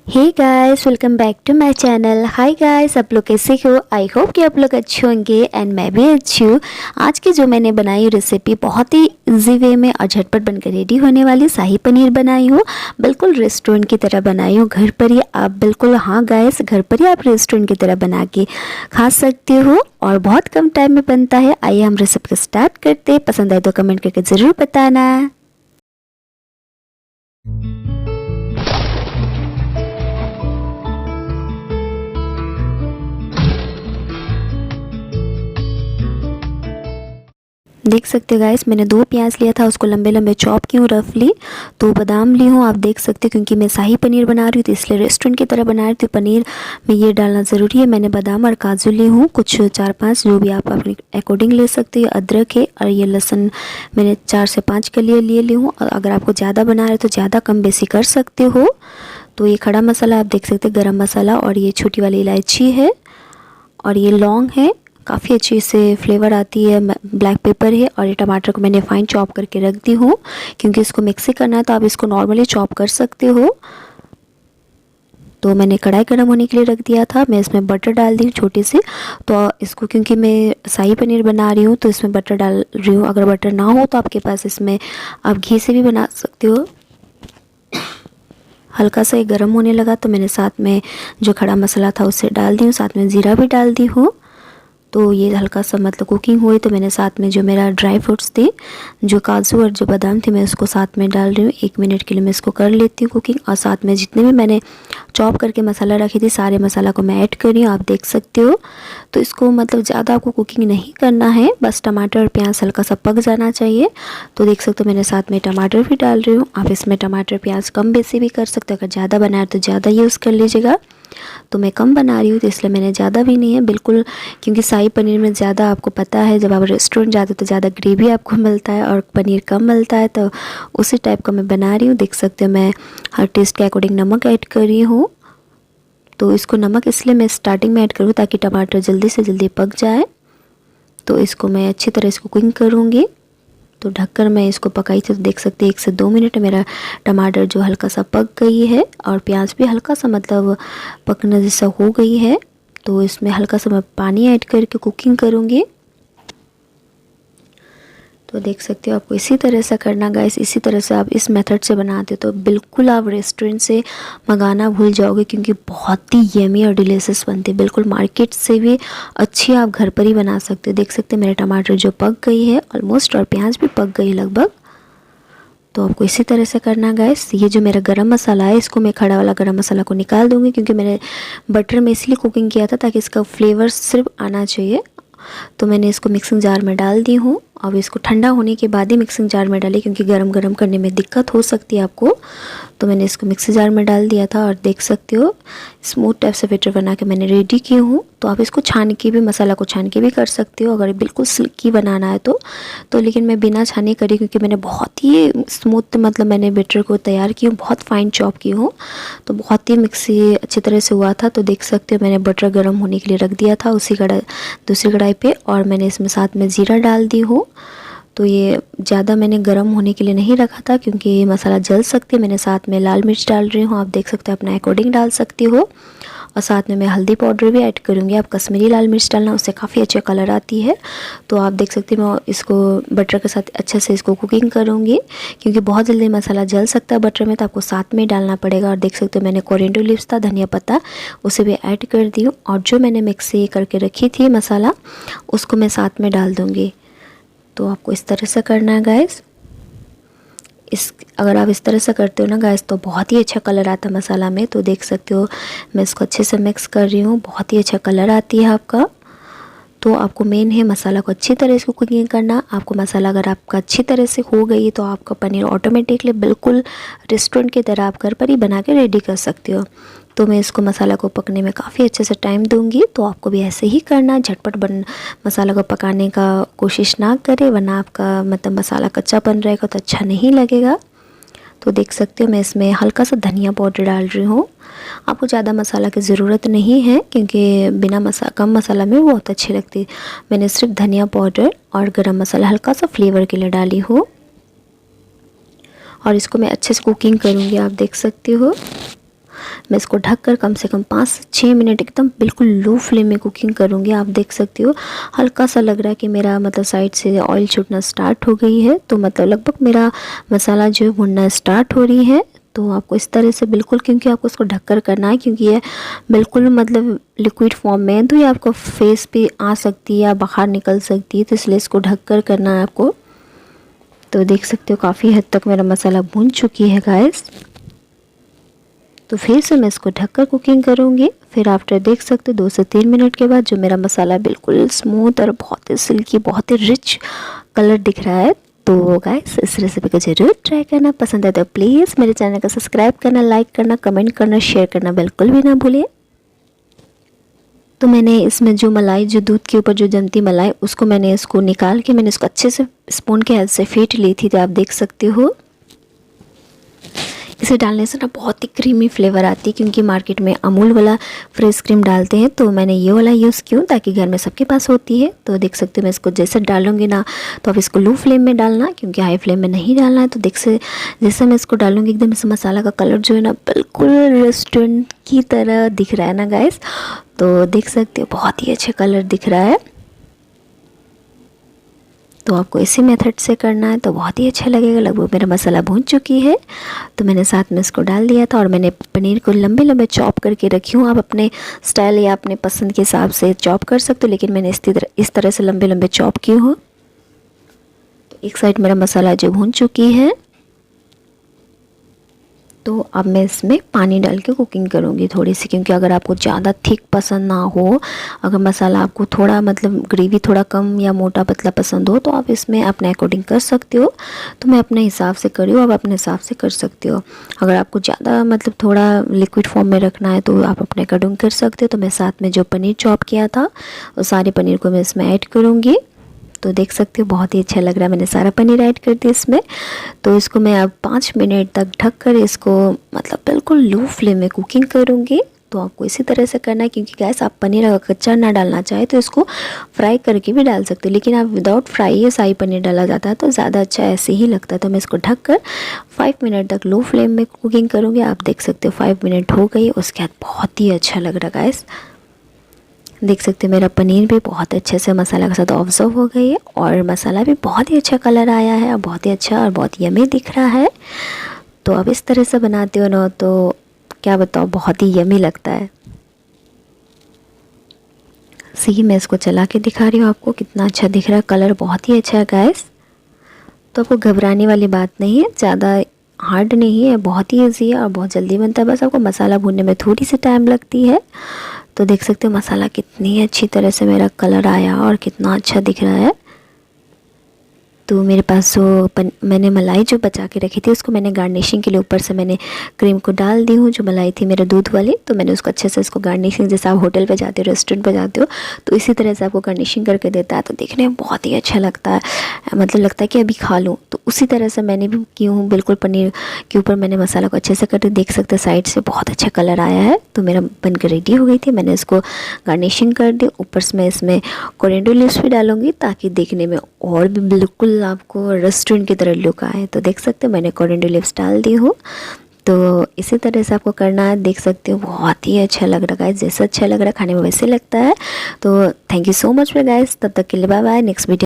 Hey guys, welcome back to my channel. Hi guys, आप लोग कैसे हो? आई होप कि आप लोग अच्छे होंगे एंड मैं भी अच्छी हूँ। आज की जो मैंने बनाई रेसिपी बहुत ही इजी वे में और झटपट बनकर रेडी होने वाली शाही पनीर बनाई हूँ। बिल्कुल रेस्टोरेंट की तरह बनाई हूँ। घर पर ही आप बिल्कुल, हाँ गाइस, घर पर ही आप रेस्टोरेंट की तरह बना के खा सकते हो और बहुत कम टाइम में बनता है। आइए हम रेसिपी स्टार्ट करते। पसंद आए तो कमेंट करके ज़रूर बताना। देख सकते हो गाइस, मैंने 2 प्याज लिया था, उसको लंबे लंबे चॉप की हूँ रफली। 2 बादाम ली हूँ, आप देख सकते हो, क्योंकि मैं शाही पनीर बना रही हूँ तो इसलिए रेस्टोरेंट की तरह बना रही थी। पनीर में ये डालना ज़रूरी है। मैंने बादाम और काजू ली हूँ, कुछ 4-5, जो भी आप अपने अकॉर्डिंग ले सकते हो। अदरक है और ये लहसुन मैंने 4 से 5 कलियाँ ली हूँ। और अगर आपको ज़्यादा बना रहे तो ज़्यादा कम बेसी कर सकते हो। तो ये खड़ा मसाला आप देख सकते हो, गरम मसाला, और ये छोटी वाली इलायची है, और ये लौंग है, काफ़ी अच्छी से फ्लेवर आती है। ब्लैक पेपर है, और ये टमाटर को मैंने फाइन चॉप करके रख दी हूँ, क्योंकि इसको मिक्सी करना है तो आप इसको नॉर्मली चॉप कर सकते हो। तो मैंने कढ़ाई गर्म होने के लिए रख दिया था। मैं इसमें बटर डाल दी छोटी सी। तो इसको, क्योंकि मैं शाही पनीर बना रही हूँ तो इसमें बटर डाल रही हूँ। अगर बटर ना हो तो आपके पास इसमें आप घी से भी बना सकते हो। हल्का सा ये गर्म होने लगा तो मैंने साथ में जो खड़ा मसाला था उसे डाल दी हूँ, साथ में ज़ीरा भी डाल दी हूँ। तो ये हल्का सा मतलब कुकिंग हुई तो मैंने साथ में जो मेरा ड्राई फ्रूट्स थे, जो काजू और जो बादाम थे, मैं उसको साथ में डाल रही हूँ। 1 मिनट के लिए मैं इसको कर लेती हूँ कुकिंग। और साथ में जितने भी मैंने चॉप करके मसाला रखी थी, सारे मसाला को मैं ऐड कर रही हूँ, आप देख सकते हो। तो इसको मतलब ज़्यादा आपको कुकिंग नहीं करना है, बस टमाटर और प्याज हल्का सा पक जाना चाहिए। तो देख सकते हो मैंने साथ में टमाटर भी डाल रही हूँ। आप इसमें टमाटर प्याज कम बेसी भी कर सकते हो। अगर ज़्यादा बनाए तो ज़्यादा यूज़ कर लीजिएगा। तो मैं कम बना रही हूँ तो इसलिए मैंने ज़्यादा भी नहीं है बिल्कुल, क्योंकि शाही पनीर में ज़्यादा आपको पता है, जब आप रेस्टोरेंट जाते हो तो ज़्यादा ग्रेवी आपको मिलता है और पनीर कम मिलता है। तो उसी टाइप का मैं बना रही हूँ। देख सकते हो मैं हर टेस्ट के अकॉर्डिंग नमक ऐड कर रही हूँ। तो इसको नमक इसलिए मैं स्टार्टिंग में ऐड करूँ ताकि टमाटर जल्दी से जल्दी पक जाए। तो इसको मैं अच्छी तरह से कुकिंग करूँगी। तो ढककर मैं इसको पकाई थी, तो देख सकते हैं 1 से 2 मिनट मेरा टमाटर जो हल्का सा पक गई है और प्याज भी हल्का सा मतलब पकना जैसा हो गई है। तो इसमें हल्का सा मैं पानी ऐड करके कुकिंग करूँगी। तो देख सकते हो आपको इसी तरह से करना गाइस। इसी तरह से आप इस मेथड से बनाते हो तो बिल्कुल आप रेस्टोरेंट से मंगाना भूल जाओगे, क्योंकि बहुत ही यमी और डिलीशियस बनते हैं। बिल्कुल मार्केट से भी अच्छी आप घर पर ही बना सकते हो। देख सकते हैं मेरे टमाटर जो पक गई है ऑलमोस्ट, और प्याज भी पक गई लगभग। तो आपको इसी तरह से करना गाइस। ये जो मेरा गरम मसाला है, इसको मैं खड़ा वाला गरम मसाला को निकाल दूँगी, क्योंकि मैंने बटर में इसलिए कुकिंग किया था ताकि इसका फ्लेवर सिर्फ आना चाहिए। तो मैंने इसको मिक्सिंग जार में डाल दी हूँ। अब इसको ठंडा होने के बाद ही मिक्सिंग जार में डाली, क्योंकि गरम गरम करने में दिक्कत हो सकती है आपको। तो मैंने इसको मिक्सी जार में डाल दिया था, और देख सकते हो स्मूथ टाइप से बैटर बना के मैंने रेडी की हूँ। तो आप इसको छान के भी, मसाला को छान के भी कर सकते हो अगर बिल्कुल सिल्की बनाना है तो लेकिन मैं बिना छाने करी, क्योंकि मैंने बहुत ही स्मूथ मतलब मैंने बैटर को तैयार की हूँ, बहुत फाइन चॉप की हूँ। तो बहुत ही मिक्सी अच्छी तरह से हुआ था। तो देख सकते हो मैंने बटर गर्म होने के लिए रख दिया था उसी दूसरी कढ़ाई पे, और मैंने इसमें साथ में ज़ीरा डाल दी हूँ। तो ये ज़्यादा मैंने गर्म होने के लिए नहीं रखा था, क्योंकि ये मसाला जल सकती है। मैंने साथ में लाल मिर्च डाल रही हूँ, आप देख सकते हो अपना अकॉर्डिंग डाल सकती हो। और साथ में मैं हल्दी पाउडर भी ऐड करूँगी। आप कश्मीरी लाल मिर्च डालना, उससे काफ़ी अच्छे कलर आती है। तो आप देख सकते हो मैं इसको बटर के साथ अच्छे से इसको कुकिंग करूँगी, क्योंकि बहुत जल्दी मसाला जल सकता है बटर में, तो आपको साथ में डालना पड़ेगा। और देख सकते हो मैंने कोरिएंडर लीव्स था, धनिया पत्ता, उसे भी ऐड कर दी हूँ। और जो मैंने मिक्सी करके रखी थी मसाला, उसको मैं साथ में डाल दूँगी। तो आपको इस तरह से करना है गाइस। अगर आप इस तरह से करते हो ना गाइस, तो बहुत ही अच्छा कलर आता है मसाला में। तो देख सकते हो मैं इसको अच्छे से मिक्स कर रही हूँ, बहुत ही अच्छा कलर आती है आपका। तो आपको मेन है मसाला को अच्छी तरह से कुकिंग करना। आपको मसाला अगर आपका अच्छी तरह से हो गई तो आपका पनीर ऑटोमेटिकली बिल्कुल रेस्टोरेंट की तरह आप घर पर ही बना के रेडी कर सकते हो। तो मैं इसको मसाला को पकने में काफ़ी अच्छे से टाइम दूंगी। तो आपको भी ऐसे ही करना, झटपट मसाला को पकाने का कोशिश ना करें, वरना आपका मतलब मसाला कच्चापन रहेगा तो अच्छा नहीं लगेगा। तो देख सकते हो मैं इसमें हल्का सा धनिया पाउडर डाल रही हूँ। आपको ज़्यादा मसाला की ज़रूरत नहीं है, क्योंकि बिना कम मसाला में वो बहुत अच्छी लगती है। मैंने सिर्फ धनिया पाउडर और गरम मसाला हल्का सा फ्लेवर के लिए डाली हूँ, और इसको मैं अच्छे से कुकिंग करूँगी। आप देख सकते हो मैं इसको ढककर कम से कम 5 से 6 मिनट एकदम बिल्कुल लो फ्लेम में कुकिंग करूँगी। आप देख सकते हो हल्का सा लग रहा है कि मेरा मतलब साइड से ऑयल छूटना स्टार्ट हो गई है, तो मतलब लगभग मेरा मसाला जो है भुनना स्टार्ट हो रही है। तो आपको इस तरह से बिल्कुल, क्योंकि आपको इसको ढककर करना है, क्योंकि ये बिल्कुल मतलब लिक्विड फॉर्म में है, तो ये आपको फेस पे आ सकती है या बाहर निकल सकती है, तो इसलिए इसको ढककर करना है आपको। तो देख सकते हो काफ़ी हद तक मेरा मसाला भून चुकी है गाइस। तो फिर से मैं इसको ढककर कुकिंग करूँगी। फिर आफ्टर देख सकते हो 2 से 3 मिनट के बाद जो मेरा मसाला बिल्कुल स्मूथ और बहुत ही सिल्की, बहुत ही रिच कलर दिख रहा है। तो गाइस इस रेसिपी को ज़रूर ट्राई करना। पसंद है तो प्लीज़ मेरे चैनल को सब्सक्राइब करना, लाइक करना, कमेंट करना, शेयर करना बिल्कुल भी ना भूलिए। तो मैंने इसमें जो मलाई, जो दूध के ऊपर जो जमती मलाई, उसको मैंने इसको निकाल के मैंने इसको अच्छे से स्पून के हेल्प से फेंट ली थी। तो आप देख सकते हो इसे डालने से ना बहुत ही क्रीमी फ्लेवर आती है, क्योंकि मार्केट में अमूल वाला फ्रेश क्रीम डालते हैं, तो मैंने ये वाला यूज़ किया ताकि घर में सबके पास होती है। तो देख सकते हो मैं इसको जैसे डालूंगी ना, तो आप इसको लो फ्लेम में डालना, क्योंकि हाई फ्लेम में नहीं डालना है। तो जैसे मैं इसको डालूंगी एकदम इस मसाला का कलर जो है ना बिल्कुल रेस्टोरेंट की तरह दिख रहा है ना गाइस। तो देख सकते हो बहुत ही अच्छा कलर दिख रहा है। तो आपको इसी मेथड से करना है तो बहुत ही अच्छा लगेगा। लगभग मेरा मसाला भून चुकी है, तो मैंने साथ में इसको डाल दिया था और मैंने पनीर को लंबे लंबे चॉप करके रखी हूँ। आप अपने स्टाइल या अपने पसंद के हिसाब से चॉप कर सकते हो, लेकिन मैंने इस तरह से लंबे लंबे चॉप की हूँ। तो एक साइड मेरा मसाला जो भून चुकी है, तो अब मैं इसमें पानी डाल के कुकिंग करूँगी थोड़ी सी, क्योंकि अगर आपको ज़्यादा थिक पसंद ना हो, अगर मसाला आपको थोड़ा मतलब ग्रेवी थोड़ा कम या मोटा पतला पसंद हो, तो आप इसमें अपने अकॉर्डिंग कर सकते हो। तो मैं अपने हिसाब से कर रही हूँ, आप अपने हिसाब से कर सकते हो। अगर आपको ज़्यादा मतलब थोड़ा लिक्विड फॉर्म में रखना है तो आप अपने अकॉर्डिंग कर सकते हो। तो मैं साथ में जो पनीर चॉप किया था वो सारे पनीर को मैं इसमें ऐड करूँगी। तो देख सकते हो बहुत ही अच्छा लग रहा है, मैंने सारा पनीर ऐड कर दिया इसमें। तो इसको मैं अब 5 मिनट तक ढक कर इसको मतलब बिल्कुल लो फ्लेम में कुकिंग करूँगी। तो आपको इसी तरह से करना है, क्योंकि गैस आप पनीर अगर कच्चा ना डालना चाहे तो इसको फ्राई करके भी डाल सकते हो, लेकिन आप विदाउट फ्राई ये शाही पनीर डाला जाता है तो ज़्यादा अच्छा ऐसे ही लगता है। तो मैं इसको ढक कर 5 मिनट तक लो फ्लेम में कुकिंग करूँगी। आप देख सकते हो 5 मिनट हो गई, उसके बाद बहुत ही अच्छा लग रहा है गैस। देख सकते हो मेरा पनीर भी बहुत अच्छे से मसाला के साथ ऑब्जर्व हो गई है और मसाला भी बहुत ही अच्छा कलर आया है और बहुत ही अच्छा और बहुत यमी दिख रहा है। तो अब इस तरह से बनाते हो ना तो क्या बताओ, बहुत ही यमी लगता है। सी मैं इसको चला के दिखा रही हूँ आपको, कितना अच्छा दिख रहा है, कलर बहुत ही अच्छा है गाइस। तो आपको घबराने वाली बात नहीं है, ज़्यादा हार्ड नहीं है, बहुत ही ईजी है और बहुत जल्दी बनता है। बस आपको मसाला भूनने में थोड़ी सी टाइम लगती है। तो देख सकते हो मसाला कितनी अच्छी तरह से मेरा कलर आया और कितना अच्छा दिख रहा है। तो मेरे पास जो मैंने मलाई जो बचा के रखी थी उसको मैंने गार्निशिंग के लिए ऊपर से मैंने क्रीम को डाल दी हूँ, जो मलाई थी मेरे दूध वाली। तो मैंने उसको अच्छे से इसको गार्निशिंग, जैसे आप होटल पे जाते हो, रेस्टोरेंट पे जाते हो, तो इसी तरह से आपको गार्निशिंग करके देता है। तो देखने में बहुत ही अच्छा लगता है, मतलब लगता है कि अभी खा लूँ। तो उसी तरह से मैंने भी की हूँ, बिल्कुल पनीर के ऊपर मैंने मसाला को अच्छे से कर देख सकते साइड से बहुत अच्छा कलर आया है। तो मेरा बनकर रेडी हो गई थी, मैंने इसको गार्निशिंग कर दी। ऊपर से मैं इसमें कोरिएंडर लीव्स भी डालूंगी ताकि देखने में और भी बिल्कुल आपको रेस्टोरेंट की तरह लुक आए। तो देख सकते हो मैंने कोरिएंडर लीव्स डाल दी हूँ। तो इसी तरह से आपको करना है। देख सकते हो बहुत ही अच्छा लग रहा है गाइस, जैसा अच्छा लग रहा है खाने में वैसे लगता है। तो thank you so much guys, तब तक के लिए बाय बाय। Next video